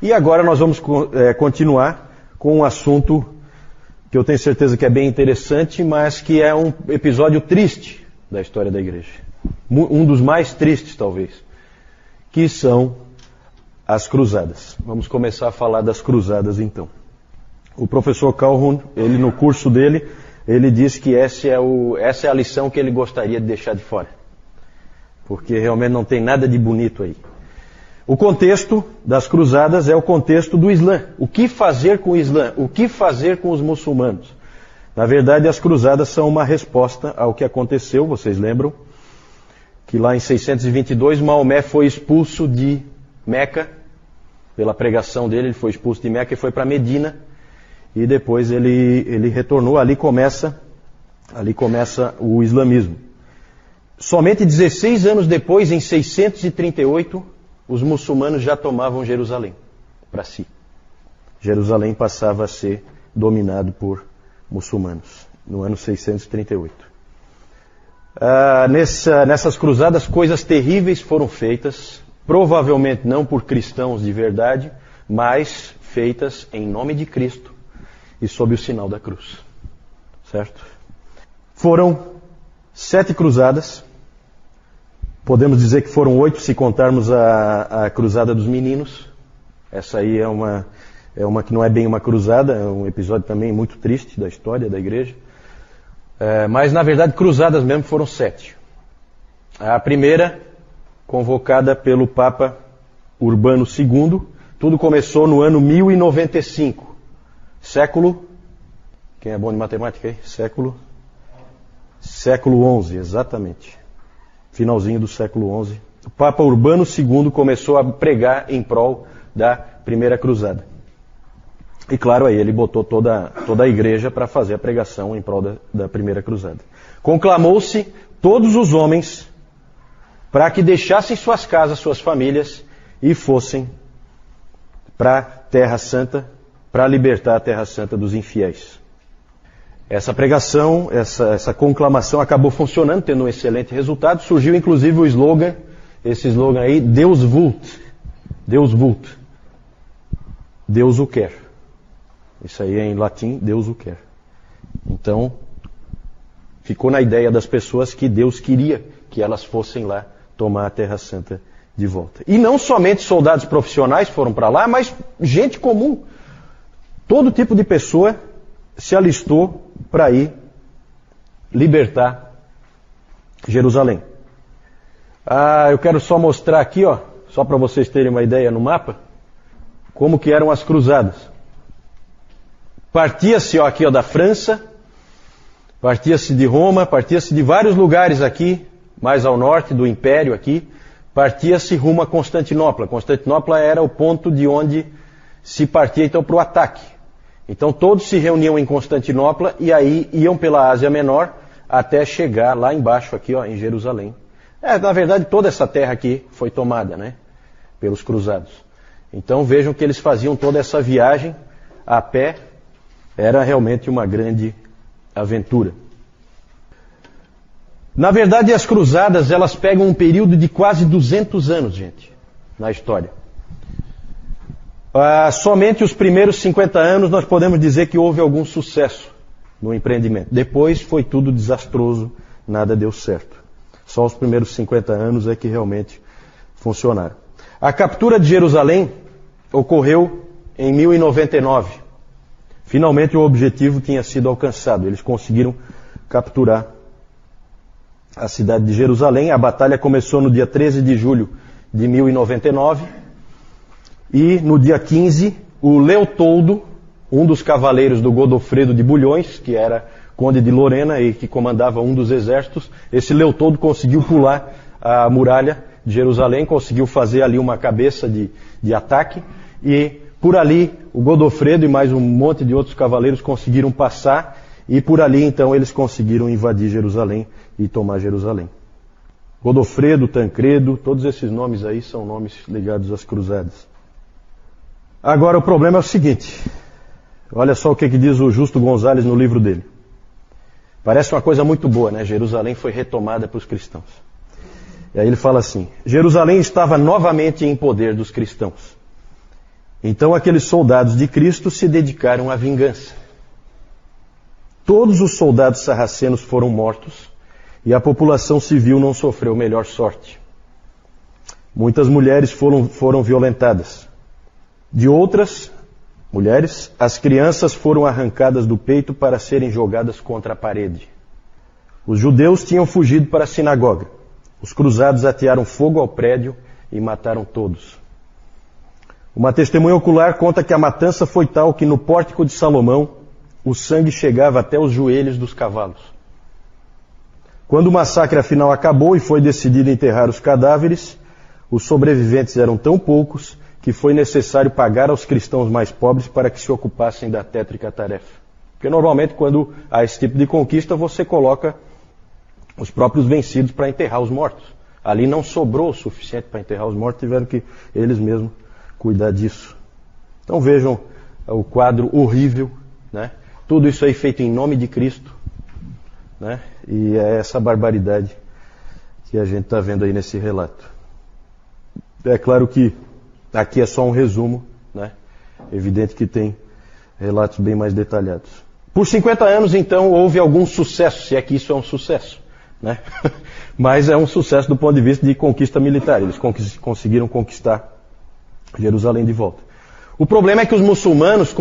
E agora nós vamos continuar com um assunto que eu tenho certeza que é bem interessante, mas que é um episódio triste da história da igreja. Um dos mais tristes, talvez, que são as cruzadas. Vamos começar a falar das cruzadas, então. O professor Calhoun, ele no curso dele, ele diz que essa é a lição que ele gostaria de deixar de fora. Porque realmente não tem nada de bonito aí. O contexto das cruzadas é o contexto do Islã. O que fazer com o Islã? O que fazer com os muçulmanos? Na verdade, as cruzadas são uma resposta ao que aconteceu, vocês lembram? Que lá em 622, Maomé foi expulso de Meca, pela pregação dele, ele foi expulso de Meca e foi para Medina. E depois ele retornou, ali começa o islamismo. Somente 16 anos depois, em 638, os muçulmanos já tomavam Jerusalém para si. Jerusalém passava a ser dominado por muçulmanos, no ano 638. Nessas cruzadas, coisas terríveis foram feitas, provavelmente não por cristãos de verdade, mas feitas em nome de Cristo e sob o sinal da cruz. Certo? Foram 7 cruzadas. Podemos dizer que foram 8 se contarmos a cruzada dos meninos. Essa aí é uma que não é bem uma cruzada, é um episódio também muito triste da história da igreja. Mas na verdade cruzadas mesmo foram 7. A primeira, convocada pelo Papa Urbano II, tudo começou no ano 1095. Século, quem é bom de matemática aí? Século XI, exatamente. Finalzinho do século XI, o Papa Urbano II começou a pregar em prol da primeira cruzada. E claro, aí ele botou toda a igreja para fazer a pregação em prol da primeira cruzada. Conclamou-se todos os homens para que deixassem suas casas, suas famílias e fossem para a Terra Santa, para libertar a Terra Santa dos infiéis. Essa pregação, essa conclamação acabou funcionando, tendo um excelente resultado. Surgiu inclusive o slogan, esse slogan aí, Deus vult. Deus vult. Deus o quer. Isso aí é em latim, Deus o quer. Então, ficou na ideia das pessoas que Deus queria que elas fossem lá tomar a Terra Santa de volta. E não somente soldados profissionais foram para lá, mas gente comum. Todo tipo de pessoa se alistou para ir libertar Jerusalém. Eu quero só mostrar aqui, só para vocês terem uma ideia no mapa, como que eram as cruzadas. Partia-se aqui da França, partia-se de Roma, partia-se de vários lugares aqui, mais ao norte do Império aqui, partia-se rumo a Constantinopla. Constantinopla era o ponto de onde se partia então para o ataque. Então todos se reuniam em Constantinopla e aí iam pela Ásia Menor até chegar lá embaixo aqui, em Jerusalém. Na verdade toda essa terra aqui foi tomada, né, pelos cruzados. Então vejam que eles faziam toda essa viagem a pé, era realmente uma grande aventura. Na verdade as cruzadas elas pegam um período de quase 200 anos, gente, na história. Somente os primeiros 50 anos nós podemos dizer que houve algum sucesso no empreendimento. Depois foi tudo desastroso, nada deu certo. Só os primeiros 50 anos é que realmente funcionaram. A captura de Jerusalém ocorreu em 1099. Finalmente o objetivo tinha sido alcançado. Eles conseguiram capturar a cidade de Jerusalém. A batalha começou no dia 13 de julho de 1099. E no dia 15, o Leotoldo, um dos cavaleiros do Godofredo de Bulhões, que era conde de Lorena e que comandava um dos exércitos, esse Leotoldo conseguiu pular a muralha de Jerusalém, conseguiu fazer ali uma cabeça de ataque, e por ali o Godofredo e mais um monte de outros cavaleiros conseguiram passar, e por ali então eles conseguiram invadir Jerusalém e tomar Jerusalém. Godofredo, Tancredo, todos esses nomes aí são nomes ligados às cruzadas. Agora o problema é o seguinte, olha só o que diz o Justo Gonzalez no livro dele. Parece uma coisa muito boa, né? Jerusalém foi retomada para os cristãos. E aí ele fala assim, Jerusalém estava novamente em poder dos cristãos. Então aqueles soldados de Cristo se dedicaram à vingança. Todos os soldados sarracenos foram mortos e a população civil não sofreu melhor sorte. Muitas mulheres foram violentadas. De outras mulheres, as crianças foram arrancadas do peito para serem jogadas contra a parede. Os judeus tinham fugido para a sinagoga. Os cruzados atearam fogo ao prédio e mataram todos. Uma testemunha ocular conta que a matança foi tal que no pórtico de Salomão o sangue chegava até os joelhos dos cavalos. Quando o massacre afinal acabou e foi decidido enterrar os cadáveres, os sobreviventes eram tão poucos que foi necessário pagar aos cristãos mais pobres para que se ocupassem da tétrica tarefa. Porque normalmente quando há esse tipo de conquista você coloca os próprios vencidos para enterrar os mortos. Ali não sobrou o suficiente para enterrar os mortos, tiveram que eles mesmos cuidar disso. Então vejam o quadro horrível, né? Tudo isso aí feito em nome de Cristo, né? E é essa barbaridade que a gente está vendo aí nesse relato. É claro que aqui é só um resumo, né? Evidente que tem relatos bem mais detalhados. Por 50 anos, então, houve algum sucesso, se é que isso é um sucesso, né? Mas é um sucesso do ponto de vista de conquista militar. Eles conseguiram conquistar Jerusalém de volta. O problema é que os muçulmanos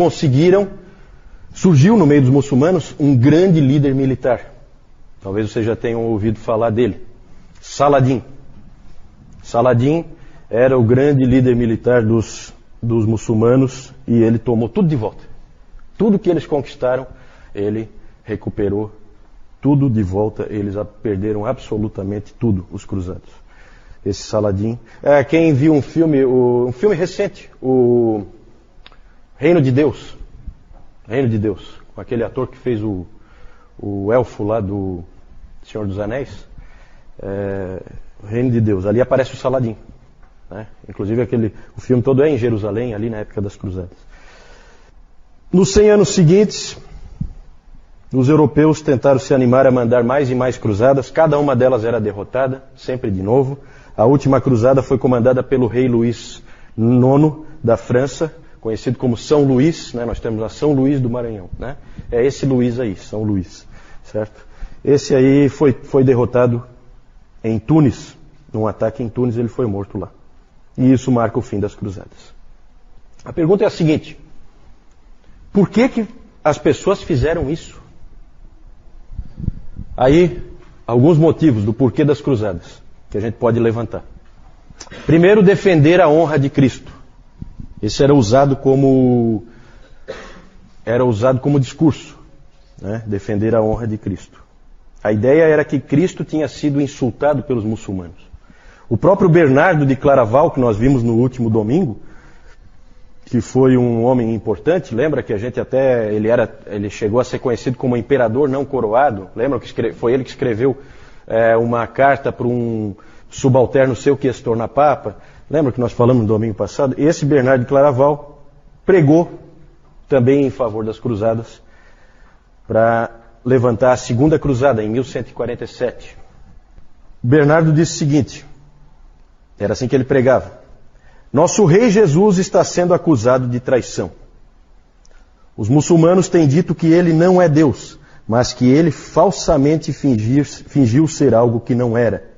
surgiu no meio dos muçulmanos um grande líder militar. Talvez vocês já tenham ouvido falar dele. Saladin. Saladin era o grande líder militar dos muçulmanos e ele tomou tudo de volta. Tudo que eles conquistaram, ele recuperou tudo de volta. Eles perderam absolutamente tudo, os cruzados. Esse Saladin. Quem viu um filme recente, o Reino de Deus. Reino de Deus. Com aquele ator que fez o elfo lá do Senhor dos Anéis. Reino de Deus. Ali aparece o Saladin. Né? Inclusive o filme todo é em Jerusalém, ali na época das cruzadas. Nos 100 anos seguintes, os europeus tentaram se animar a mandar mais e mais cruzadas. Cada uma delas era derrotada, sempre de novo. A última cruzada foi comandada pelo rei Luís IX da França, conhecido como São Luís, né? Nós temos a São Luís do Maranhão, né? É esse Luís aí, São Luís, certo? Esse aí foi derrotado em Tunis, num ataque em Tunis, ele foi morto lá. E isso marca o fim das cruzadas. A pergunta é a seguinte: por que as pessoas fizeram isso? Aí, alguns motivos do porquê das cruzadas que a gente pode levantar. Primeiro, defender a honra de Cristo. Esse era usado como discurso, né? Defender a honra de Cristo. A ideia era que Cristo tinha sido insultado pelos muçulmanos. O próprio Bernardo de Claraval, que nós vimos no último domingo, que foi um homem importante, lembra que a gente ele chegou a ser conhecido como imperador não coroado? Lembra que foi ele que escreveu uma carta para um subalterno seu que ia se tornar papa? Lembra que nós falamos no domingo passado? Esse Bernardo de Claraval pregou também em favor das cruzadas para levantar a segunda cruzada em 1147. Bernardo disse o seguinte, era assim que ele pregava: nosso rei Jesus está sendo acusado de traição. Os muçulmanos têm dito que ele não é Deus, mas que ele falsamente fingiu ser algo que não era.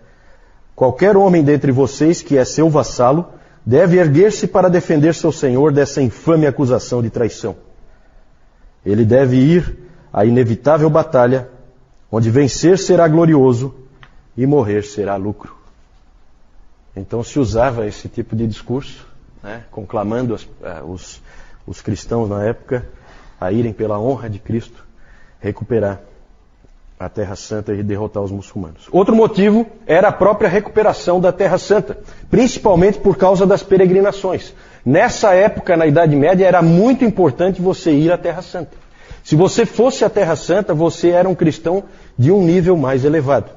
Qualquer homem dentre vocês que é seu vassalo deve erguer-se para defender seu senhor dessa infame acusação de traição. Ele deve ir à inevitável batalha, onde vencer será glorioso e morrer será lucro. Então se usava esse tipo de discurso, né, conclamando os cristãos na época a irem pela honra de Cristo, recuperar a Terra Santa e derrotar os muçulmanos. Outro motivo era a própria recuperação da Terra Santa, principalmente por causa das peregrinações. Nessa época, na Idade Média, era muito importante você ir à Terra Santa. Se você fosse à Terra Santa, você era um cristão de um nível mais elevado.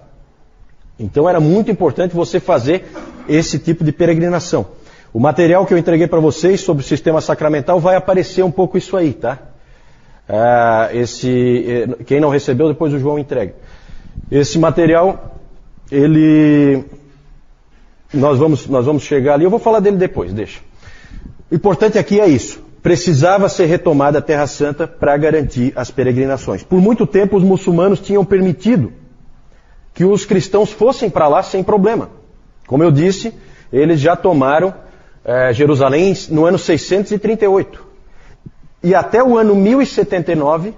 Então era muito importante você fazer esse tipo de peregrinação. O material que eu entreguei para vocês sobre o sistema sacramental vai aparecer um pouco isso aí, tá? Quem não recebeu, depois o João entrega. Esse material, nós vamos chegar ali, eu vou falar dele depois, deixa. O importante aqui é isso. Precisava ser retomada a Terra Santa para garantir as peregrinações. Por muito tempo os muçulmanos tinham permitido que os cristãos fossem para lá sem problema. Como eu disse, eles já tomaram Jerusalém no ano 638. E até o ano 1079,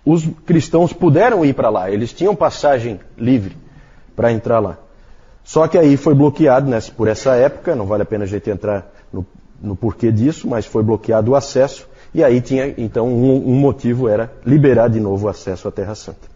os cristãos puderam ir para lá. Eles tinham passagem livre para entrar lá. Só que aí foi bloqueado por essa época, não vale a pena a gente entrar no porquê disso, mas foi bloqueado o acesso. E aí tinha, então, um motivo era liberar de novo o acesso à Terra Santa.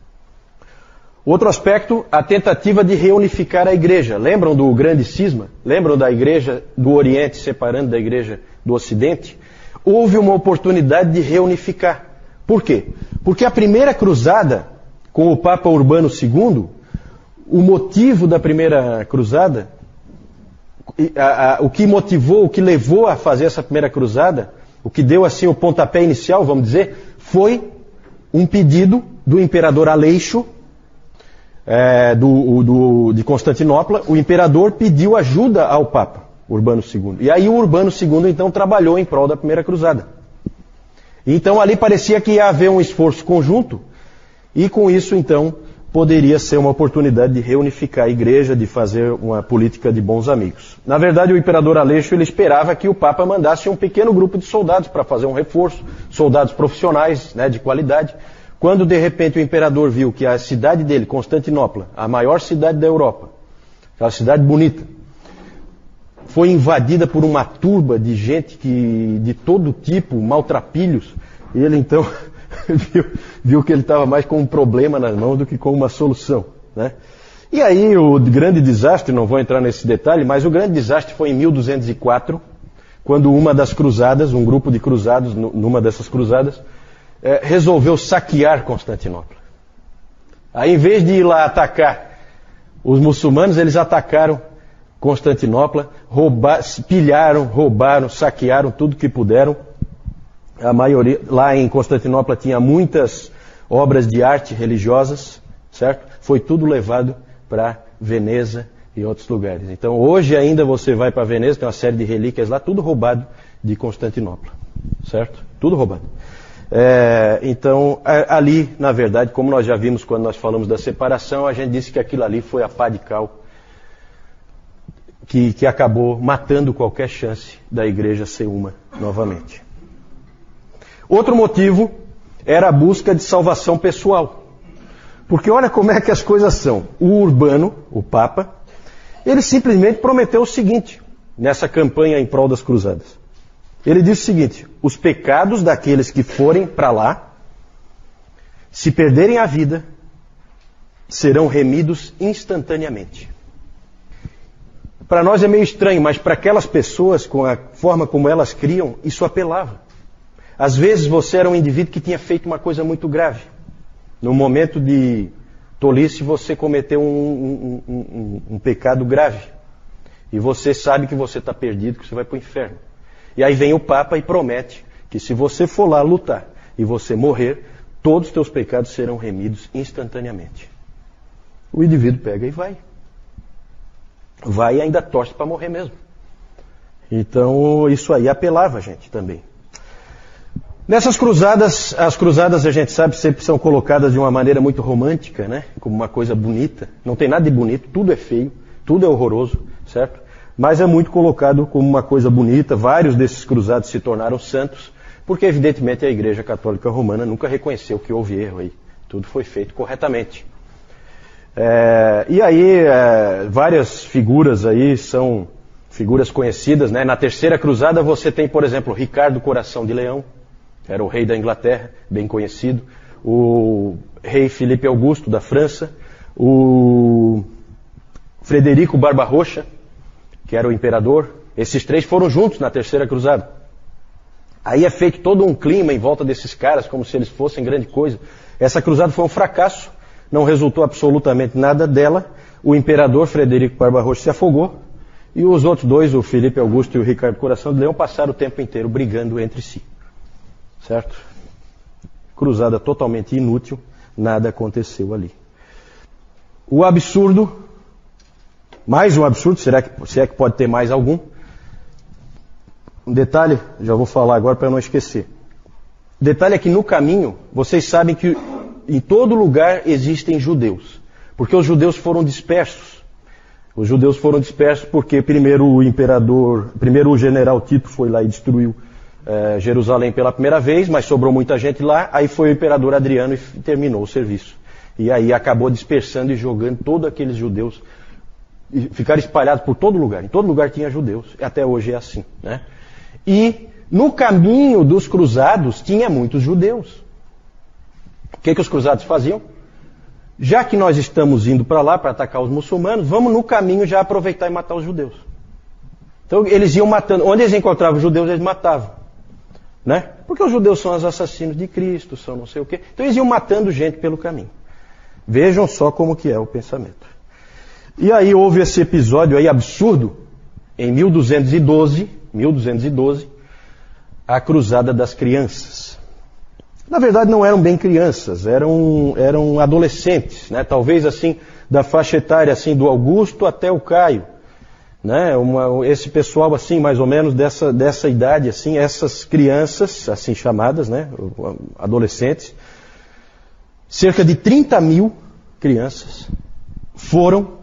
Outro aspecto, a tentativa de reunificar a igreja. Lembram do grande cisma? Lembram da igreja do Oriente separando da igreja do Ocidente? Houve uma oportunidade de reunificar. Por quê? Porque a primeira cruzada, com o Papa Urbano II, o motivo da primeira cruzada, o que motivou, o que levou a fazer essa primeira cruzada, o que deu assim o pontapé inicial, vamos dizer, foi um pedido do imperador Aleixo, de Constantinopla. O imperador pediu ajuda ao Papa Urbano II. E aí o Urbano II então trabalhou em prol da primeira cruzada. Então ali parecia que ia haver um esforço conjunto, e com isso então poderia ser uma oportunidade de reunificar a igreja, de fazer uma política de bons amigos. Na verdade, o imperador Aleixo ele esperava que o Papa mandasse um pequeno grupo de soldados para fazer um reforço, soldados profissionais, de qualidade. Quando de repente o imperador viu que a cidade dele, Constantinopla, a maior cidade da Europa, aquela cidade bonita, foi invadida por uma turba de gente de todo tipo, maltrapilhos, e ele então viu que ele estava mais com um problema nas mãos do que com uma solução. E aí o grande desastre, não vou entrar nesse detalhe, mas o grande desastre foi em 1204, quando uma das cruzadas, um grupo de cruzados, numa dessas cruzadas, resolveu saquear Constantinopla. Aí, em vez de ir lá atacar os muçulmanos, eles atacaram Constantinopla, pilharam, roubaram, saquearam tudo que puderam. A maioria, lá em Constantinopla tinha muitas obras de arte religiosas, certo? Foi tudo levado para Veneza e outros lugares. Então, hoje ainda você vai para Veneza, tem uma série de relíquias lá, tudo roubado de Constantinopla, certo? Tudo roubado. Então, ali, na verdade, como nós já vimos quando nós falamos da separação, a gente disse que aquilo ali foi a pá de cal que acabou matando qualquer chance da igreja ser uma novamente. Outro motivo era a busca de salvação pessoal. Porque olha como é que as coisas são. O Urbano, o Papa, ele simplesmente prometeu o seguinte, nessa campanha em prol das cruzadas. Ele disse o seguinte: os pecados daqueles que forem para lá, se perderem a vida, serão remidos instantaneamente. Para nós é meio estranho, mas para aquelas pessoas, com a forma como elas criam, isso apelava. Às vezes você era um indivíduo que tinha feito uma coisa muito grave. No momento de tolice você cometeu um pecado grave. E você sabe que você está perdido, que você vai para o inferno. E aí vem o Papa e promete que se você for lá lutar e você morrer, todos os teus pecados serão remidos instantaneamente. O indivíduo pega e vai. Vai e ainda torce para morrer mesmo. Então isso aí apelava a gente também. Nessas cruzadas, as cruzadas a gente sabe sempre são colocadas de uma maneira muito romântica, como uma coisa bonita. Não tem nada de bonito, tudo é feio, tudo é horroroso, certo? Mas é muito colocado como uma coisa bonita. Vários desses cruzados se tornaram santos, porque evidentemente a Igreja Católica Romana nunca reconheceu que houve erro aí. Tudo foi feito corretamente. E aí, várias figuras aí são figuras conhecidas, Na terceira cruzada você tem, por exemplo, Ricardo Coração de Leão, era o rei da Inglaterra, bem conhecido. O rei Filipe Augusto, da França. O Frederico Barbarroxa, que era o imperador. Esses três foram juntos na terceira cruzada. Aí é feito todo um clima em volta desses caras, como se eles fossem grande coisa. Essa cruzada foi um fracasso, não resultou absolutamente nada dela. O imperador Frederico Barbarroxa se afogou, e os outros dois, o Filipe Augusto e o Ricardo Coração de Leão, passaram o tempo inteiro brigando entre si. Certo? Cruzada totalmente inútil, nada aconteceu ali. O absurdo, mais um absurdo, se é que pode ter mais algum? Um detalhe, já vou falar agora para não esquecer. O detalhe é que no caminho, vocês sabem que em todo lugar existem judeus. Porque os judeus foram dispersos. Os judeus foram dispersos porque primeiro o general Tito foi lá e destruiu Jerusalém pela primeira vez, mas sobrou muita gente lá, aí foi o imperador Adriano e terminou o serviço. E aí acabou dispersando e jogando todos aqueles judeus, e ficaram espalhados por todo lugar. Em todo lugar tinha judeus, até hoje é assim, né? E no caminho dos cruzados tinha muitos judeus. O que os cruzados faziam? Já que nós estamos indo para lá para atacar os muçulmanos, vamos no caminho já aproveitar e matar os judeus. Então eles iam matando, onde eles encontravam os judeus, eles matavam. Né? Porque os judeus são os assassinos de Cristo, são não sei o quê. Então eles iam matando gente pelo caminho. Vejam só como que é o pensamento. E aí houve esse episódio aí absurdo, em 1212, a Cruzada das Crianças. Na verdade não eram bem crianças, eram adolescentes, né? Talvez assim, da faixa etária assim, do Augusto até o Caio. Né? Esse pessoal assim, mais ou menos dessa idade, assim, essas crianças, assim chamadas, né? Adolescentes, cerca de 30 mil crianças foram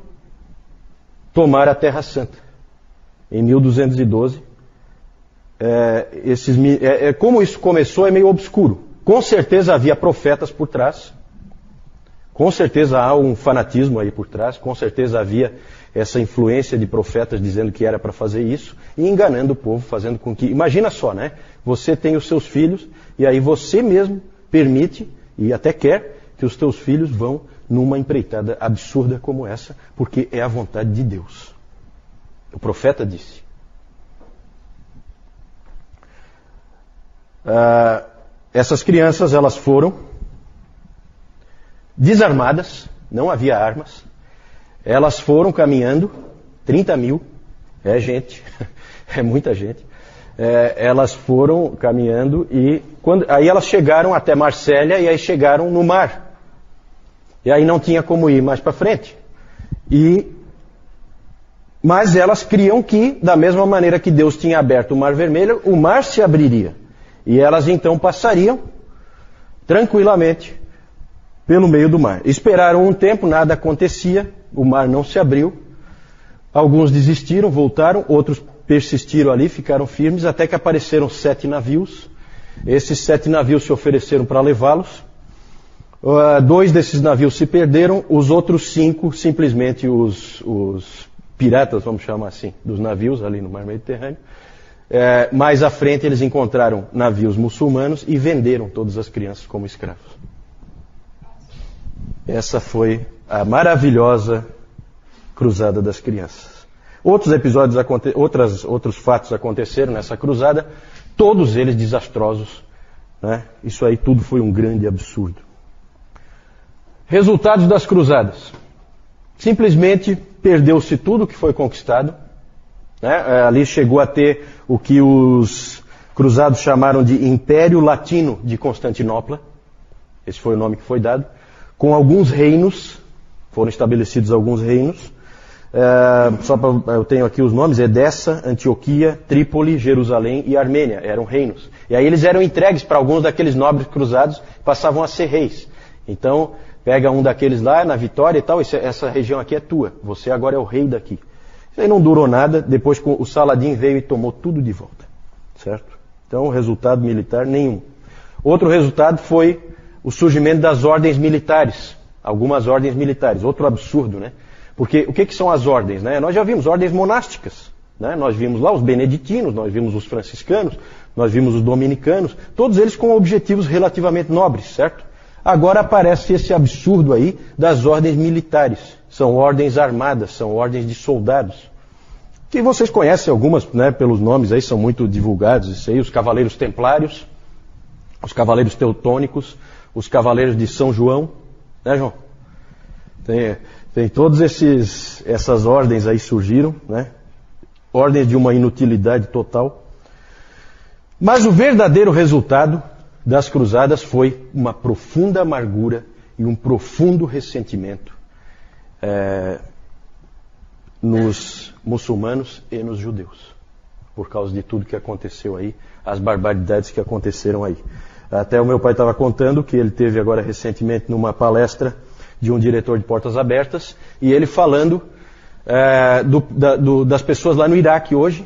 tomar a Terra Santa em 1212. Como isso começou é meio obscuro. Com certeza havia profetas por trás, com certeza há um fanatismo aí por trás, com certeza havia essa influência de profetas dizendo que era para fazer isso e enganando o povo, fazendo com que... Imagina só, né? Você tem os seus filhos e aí você mesmo permite e até quer que os teus filhos vão numa empreitada absurda como essa, porque é a vontade de Deus. O profeta disse. Essas crianças, elas foram desarmadas, não havia armas. Elas foram caminhando, 30 mil, é gente, é muita gente. Elas foram caminhando e aí elas chegaram até Marsella e aí chegaram no mar. E aí não tinha como ir mais para frente. Mas elas criam que, da mesma maneira que Deus tinha aberto o Mar Vermelho, o mar se abriria. E elas então passariam tranquilamente pelo meio do mar. Esperaram um tempo, nada acontecia, o mar não se abriu. Alguns desistiram, voltaram, outros persistiram ali, ficaram firmes, até que apareceram 7 navios. Esses 7 navios se ofereceram para levá-los. 2 desses navios se perderam, os outros 5, simplesmente os piratas, vamos chamar assim, dos navios ali no mar Mediterrâneo. Mais à frente eles encontraram navios muçulmanos e venderam todas as crianças como escravos. Essa foi a maravilhosa Cruzada das Crianças. Outros episódios, outros fatos aconteceram nessa cruzada, todos eles desastrosos. Né? Isso aí tudo foi um grande absurdo. Resultados das cruzadas. Simplesmente perdeu-se tudo que foi conquistado. Né? Ali chegou a ter o que os cruzados chamaram de Império Latino de Constantinopla. Esse foi o nome que foi dado. Com alguns reinos, foram estabelecidos alguns reinos. Eu tenho aqui os nomes: Edessa, Antioquia, Trípoli, Jerusalém e Armênia. Eram reinos. E aí eles eram entregues para alguns daqueles nobres cruzados, passavam a ser reis. Então, pega um daqueles lá na Vitória e tal, essa região aqui é tua, você agora é o rei daqui. Isso aí não durou nada, depois o Saladin veio e tomou tudo de volta. Certo? Então, resultado militar nenhum. Outro resultado foi o surgimento das ordens militares. Algumas ordens militares. Outro absurdo, né? Porque o que são as ordens? Né? Nós já vimos ordens monásticas. Né? Nós vimos lá os beneditinos, nós vimos os franciscanos, nós vimos os dominicanos, todos eles com objetivos relativamente nobres, certo? Agora aparece esse absurdo aí das ordens militares. São ordens armadas, são ordens de soldados. Que vocês conhecem algumas, né, pelos nomes aí, são muito divulgados, isso aí, os Cavaleiros Templários, os Cavaleiros Teutônicos, os Cavaleiros de São João, né, João? Tem todas essas ordens aí surgiram, né? Ordens de uma inutilidade total. Mas o verdadeiro resultado das cruzadas foi uma profunda amargura e um profundo ressentimento nos muçulmanos e nos judeus. por causa de tudo que aconteceu aí, as barbaridades que aconteceram aí. Até o meu pai estava contando que ele teve agora recentemente numa palestra de um diretor de Portas Abertas, e ele falando das pessoas lá no Iraque hoje,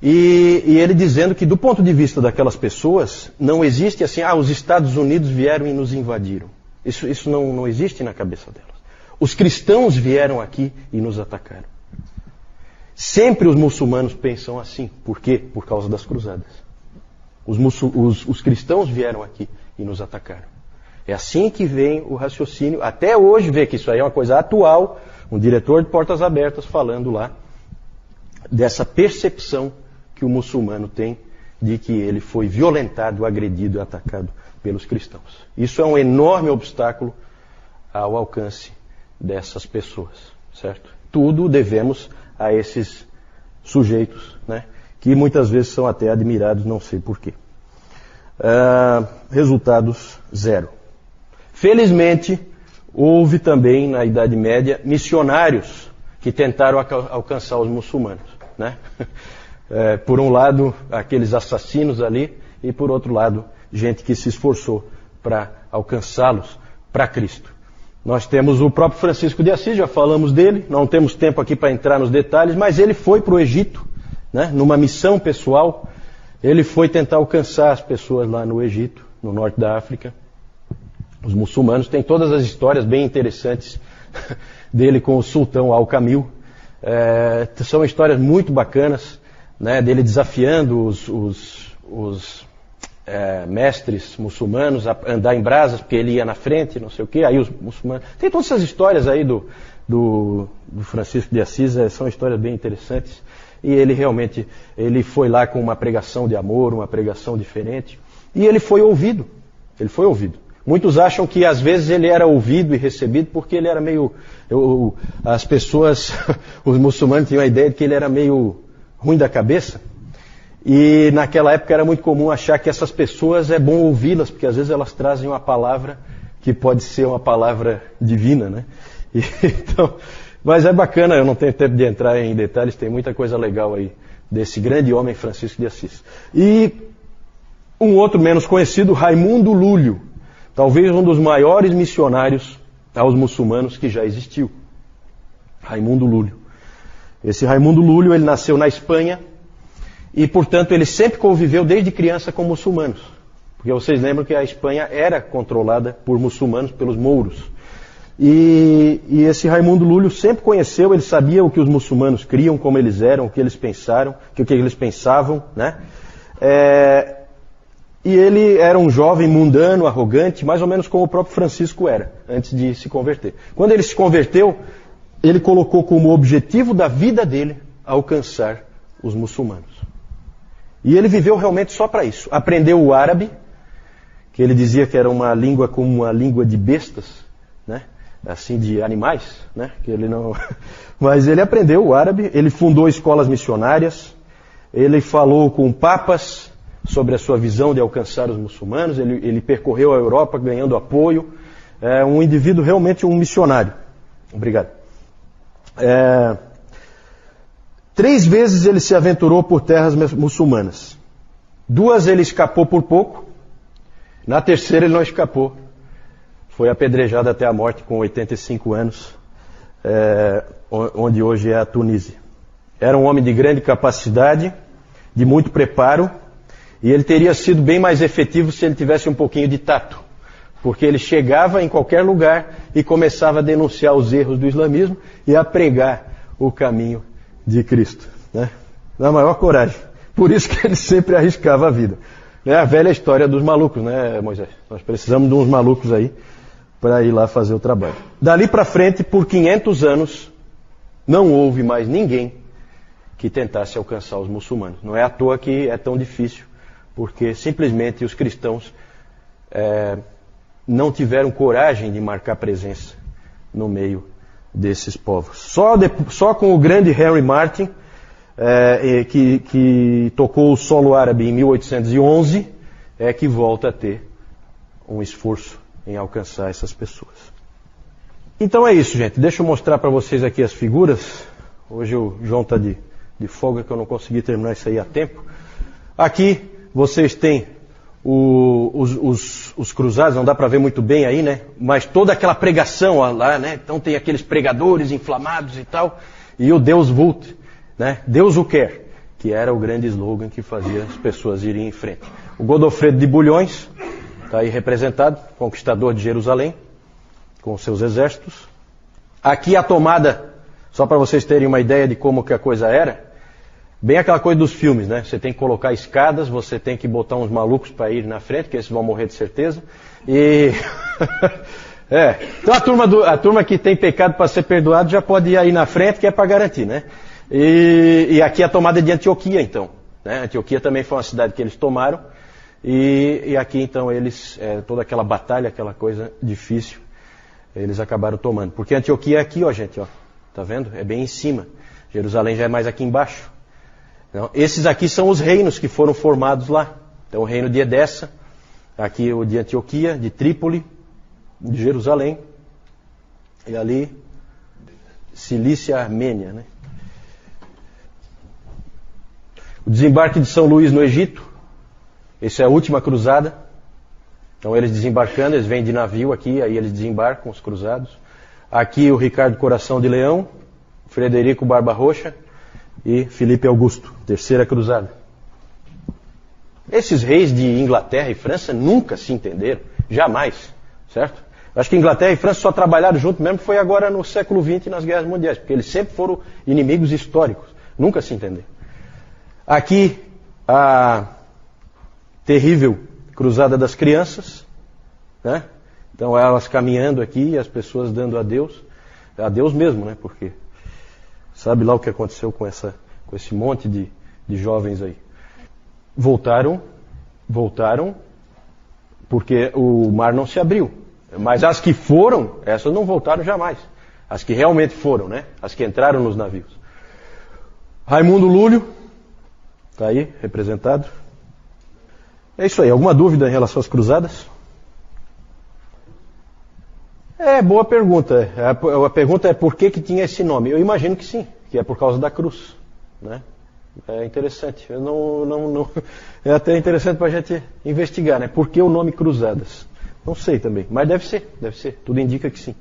e ele dizendo que do ponto de vista daquelas pessoas, não existe assim, os Estados Unidos vieram e nos invadiram. Isso não existe na cabeça delas. Os cristãos vieram aqui e nos atacaram. Sempre os muçulmanos pensam assim. Por quê? Por causa das cruzadas. Os cristãos vieram aqui e nos atacaram. É assim que vem o raciocínio. Até hoje vê que isso aí é uma coisa atual. Um diretor de Portas Abertas falando lá dessa percepção que o muçulmano tem de que ele foi violentado, agredido e atacado pelos cristãos. Isso é um enorme obstáculo ao alcance dessas pessoas, certo? Tudo devemos a esses sujeitos, né? Que muitas vezes são até admirados, não sei porquê. Resultados zero. Felizmente, houve também na Idade Média missionários que tentaram alcançar os muçulmanos, né? Por um lado, aqueles assassinos ali, e por outro lado, gente que se esforçou para alcançá-los para Cristo. Nós temos o próprio Francisco de Assis, já falamos dele, não temos tempo aqui para entrar nos detalhes, mas ele foi para o Egito, né, numa missão pessoal. Ele foi tentar alcançar as pessoas lá no Egito, no norte da África. Os muçulmanos têm todas as histórias bem interessantes dele com o sultão Al-Kamil. São histórias muito bacanas, né, dele desafiando os mestres muçulmanos a andar em brasas, porque ele ia na frente, não sei o quê. Aí os muçulmanos... Tem todas essas histórias aí do Francisco de Assis, são histórias bem interessantes. E ele realmente, ele foi lá com uma pregação de amor, uma pregação diferente. E ele foi ouvido. Ele foi ouvido. Muitos acham que às vezes ele era ouvido e recebido porque ele era meio... as pessoas, os muçulmanos tinham a ideia de que ele era meio ruim da cabeça. E naquela época era muito comum achar que essas pessoas é bom ouvi-las, porque às vezes elas trazem uma palavra que pode ser uma palavra divina, né? Então, mas é bacana, eu não tenho tempo de entrar em detalhes, tem muita coisa legal aí desse grande homem Francisco de Assis. E um outro menos conhecido, Raimundo Lúlio, talvez um dos maiores missionários aos muçulmanos que já existiu. Raimundo Lúlio. Esse Raimundo Lúlio, ele nasceu na Espanha, e, portanto, ele sempre conviveu desde criança com muçulmanos. Porque vocês lembram que a Espanha era controlada por muçulmanos, pelos mouros. E esse Raimundo Lúlio sempre conheceu, ele sabia o que os muçulmanos criam, como eles eram, o que eles pensaram, o que eles pensavam, né? E ele era um jovem mundano, arrogante, mais ou menos como o próprio Francisco era, antes de se converter. Quando ele se converteu, ele colocou como objetivo da vida dele alcançar os muçulmanos. E ele viveu realmente só para isso. Aprendeu o árabe, que ele dizia que era uma língua como uma língua de bestas, né? Assim, de animais, né? Que ele não... Mas ele aprendeu o árabe, ele fundou escolas missionárias, ele falou com papas sobre a sua visão de alcançar os muçulmanos, ele percorreu a Europa ganhando apoio. É um indivíduo realmente um missionário. Obrigado. 3 vezes ele se aventurou por terras muçulmanas. 2 ele escapou por pouco. Na terceira ele não escapou. Foi apedrejado até a morte com 85 anos, onde hoje é a Tunísia. Era um homem de grande capacidade, de muito preparo, e ele teria sido bem mais efetivo se ele tivesse um pouquinho de tato. Porque ele chegava em qualquer lugar e começava a denunciar os erros do islamismo e a pregar o caminho de Cristo, né? Na maior coragem. Por isso que ele sempre arriscava a vida. É a velha história dos malucos, né, Moisés? Nós precisamos de uns malucos aí para ir lá fazer o trabalho. Dali para frente, por 500 anos, não houve mais ninguém que tentasse alcançar os muçulmanos. Não é à toa que é tão difícil, porque simplesmente os cristãos não tiveram coragem de marcar presença no meio desses povos. Só com o grande Henry Martyn, que tocou o solo árabe em 1811, é que volta a ter um esforço em alcançar essas pessoas. Então é isso, gente. Deixa eu mostrar para vocês aqui as figuras. Hoje o João está de de folga que eu não consegui terminar isso aí a tempo. Aqui vocês têm os cruzados, não dá para ver muito bem aí, né? Mas toda aquela pregação lá, né? Então tem aqueles pregadores inflamados e tal. E o Deus Vult, né? Deus o quer, que era o grande slogan que fazia as pessoas irem em frente. O Godofredo de Bulhões, está aí representado, conquistador de Jerusalém, com seus exércitos. Aqui a tomada, só para vocês terem uma ideia de como que a coisa era, bem aquela coisa dos filmes, né? Você tem que colocar escadas, você tem que botar uns malucos para ir na frente, que esses vão morrer de certeza. E então a turma que tem pecado para ser perdoado já pode ir aí na frente, que é para garantir, né? E aqui a tomada de Antioquia, então. Né? Antioquia também foi uma cidade que eles tomaram. E aqui, então, eles, toda aquela batalha, aquela coisa difícil, eles acabaram tomando. Porque Antioquia é aqui, ó, gente, ó. Tá vendo? É bem em cima. Jerusalém já é mais aqui embaixo. Então, esses aqui são os reinos que foram formados lá. Então, o reino de Edessa, aqui o de Antioquia, de Trípoli, de Jerusalém, e ali, Cilícia Armênia, né? O desembarque de São Luís no Egito, essa é a última cruzada. Então eles desembarcando, eles vêm de navio aqui, aí eles desembarcam, os cruzados. Aqui o Ricardo Coração de Leão, Frederico Barba Roxa e Filipe Augusto, terceira cruzada. Esses reis de Inglaterra e França nunca se entenderam, jamais, certo? Acho que Inglaterra e França só trabalharam junto mesmo foi agora no século XX nas guerras mundiais, porque eles sempre foram inimigos históricos, nunca se entenderam. Aqui a terrível cruzada das crianças, né? Então elas caminhando aqui, as pessoas dando a Deus mesmo, né? Porque sabe lá o que aconteceu com esse monte de jovens aí. Voltaram, porque o mar não se abriu. Mas as que foram, essas não voltaram jamais. As que realmente foram, né? As que entraram nos navios. Raimundo Lúlio, está aí, representado. É isso aí. Alguma dúvida em relação às cruzadas? Boa pergunta. A pergunta é por que tinha esse nome. Eu imagino que sim, que é por causa da cruz, né? É interessante. Eu não é até interessante para a gente investigar, né? Por que o nome Cruzadas? Não sei também, mas deve ser. Tudo indica que sim.